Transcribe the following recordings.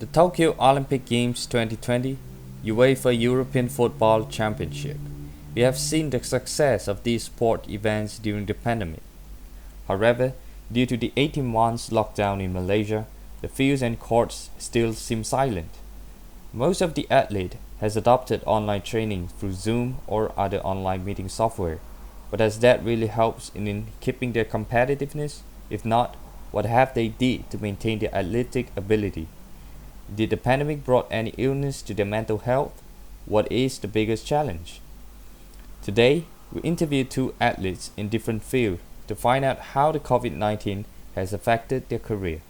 The Tokyo Olympic Games 2020, UEFA European Football Championship. We have seen the success of these sport events during the pandemic. However, due to the 18 months lockdown in Malaysia, the fields and courts still seem silent. Most of the athlete has adopted online training through Zoom or other online meeting software. But does that really help in keeping their competitiveness? If not, what have they did to maintain their athletic ability? Did the pandemic brought any illness to their mental health? What is the biggest challenge? Today, we interview two athletes in different fields to find out how the COVID-19 has affected their career.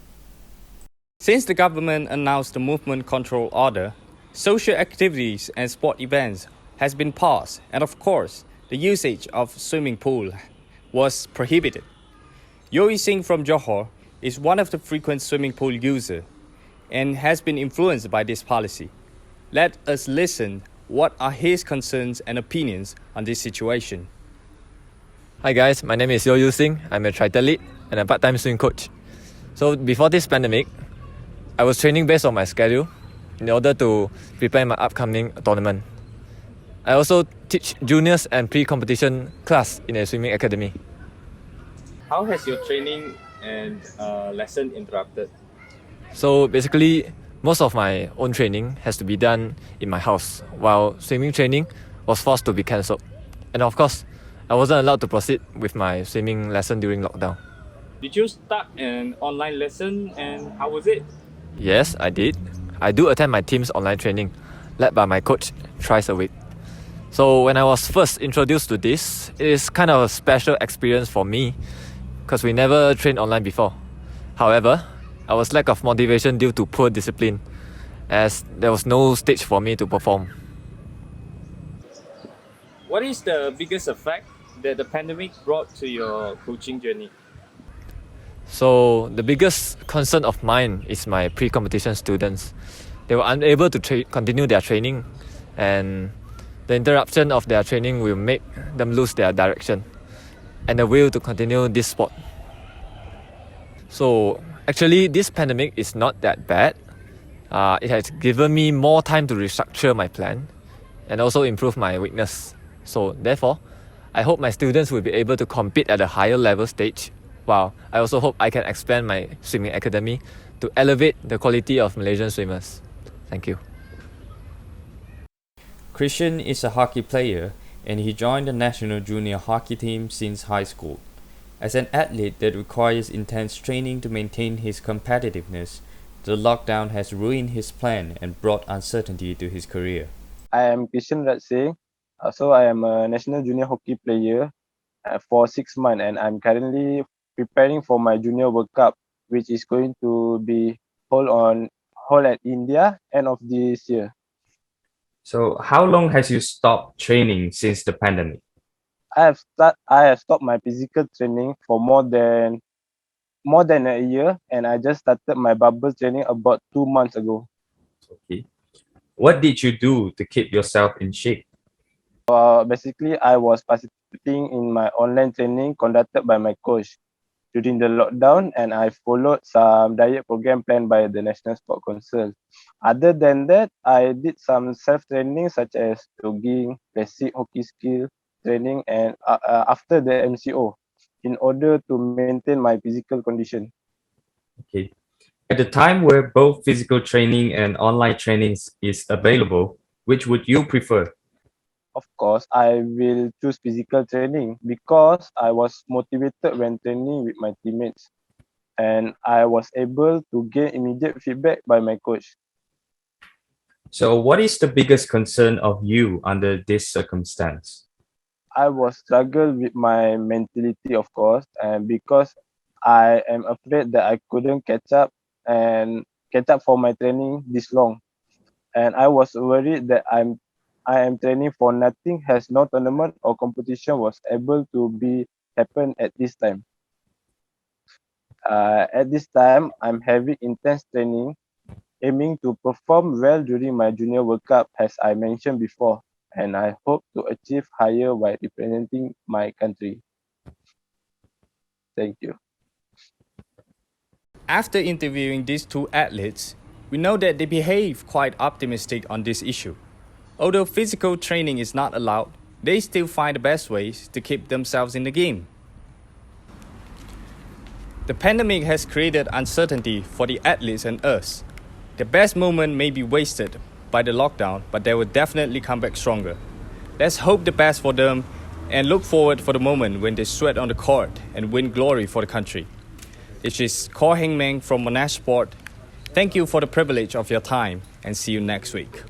Since the government announced the movement control order, social activities and sport events has been paused, and of course, the usage of swimming pool was prohibited. Yoi Singh from Johor is one of the frequent swimming pool user and has been influenced by this policy. Let us listen what are his concerns and opinions on this situation. Hi guys, my name is Yoi Singh. I'm a triathlete and a part-time swim coach. So before this pandemic, I was training based on my schedule in order to prepare my upcoming tournament. I also teach juniors and pre-competition class in a swimming academy. How has your training and lesson interrupted? So basically, most of my own training has to be done in my house, while swimming training was forced to be cancelled. And of course, I wasn't allowed to proceed with my swimming lesson during lockdown. Did you start an online lesson and how was it? Yes, I did. I do attend my team's online training, led by my coach thrice a week. So when I was first introduced to this, it is kind of a special experience for me because we never trained online before. However, I was lack of motivation due to poor discipline as there was no stage for me to perform. What is the biggest effect that the pandemic brought to your coaching journey? So the biggest concern of mine is my pre-competition students. They were unable to continue their training, and the interruption of their training will make them lose their direction and the will to continue this sport. So actually, this pandemic is not that bad. It has given me more time to restructure my plan and also improve my weakness. So therefore, I hope my students will be able to compete at a higher level stage, while I also hope I can expand my swimming academy to elevate the quality of Malaysian swimmers. Thank you. Christian is a hockey player and he joined the national junior hockey team since high school. As an athlete that requires intense training to maintain his competitiveness, the lockdown has ruined his plan and brought uncertainty to his career. I am Christian Singh. So I am a national junior hockey player for 6 months, and I'm currently preparing for my junior World Cup, which is going to be held at India end of this year. So, how long has you stopped training since the pandemic? I have stopped my physical training for more than a year, and I just started my bubble training about 2 months ago. Okay. What did you do to keep yourself in shape? Basically, I was participating in my online training conducted by my coach during the lockdown, and I followed some diet program planned by the National Sport Council. Other than that, I did some self-training such as jogging, basic hockey skill training, and after the MCO in order to maintain my physical condition. Okay. At the time where both physical training and online trainings is available, which would you prefer? Of course, I will choose physical training because I was motivated when training with my teammates, and I was able to get immediate feedback by my coach. So, what is the biggest concern of you under this circumstance? I was struggle with my mentality, of course, and because I am afraid that I couldn't catch up for my training this long, and I was worried that I am training for nothing, as no tournament or competition was able to be happen at this time. At this time, I'm having intense training, aiming to perform well during my Junior World Cup, as I mentioned before, and I hope to achieve higher while representing my country. Thank you. After interviewing these two athletes, We know that they behave quite optimistic on this issue. Although physical training is not allowed, they still find the best ways to keep themselves in the game. The pandemic has created uncertainty for the athletes and us. The best moment may be wasted by the lockdown, but they will definitely come back stronger. Let's hope the best for them and look forward for the moment when they sweat on the court and win glory for the country. This is Ko Heng Meng from Monash Sport. Thank you for the privilege of your time and see you next week.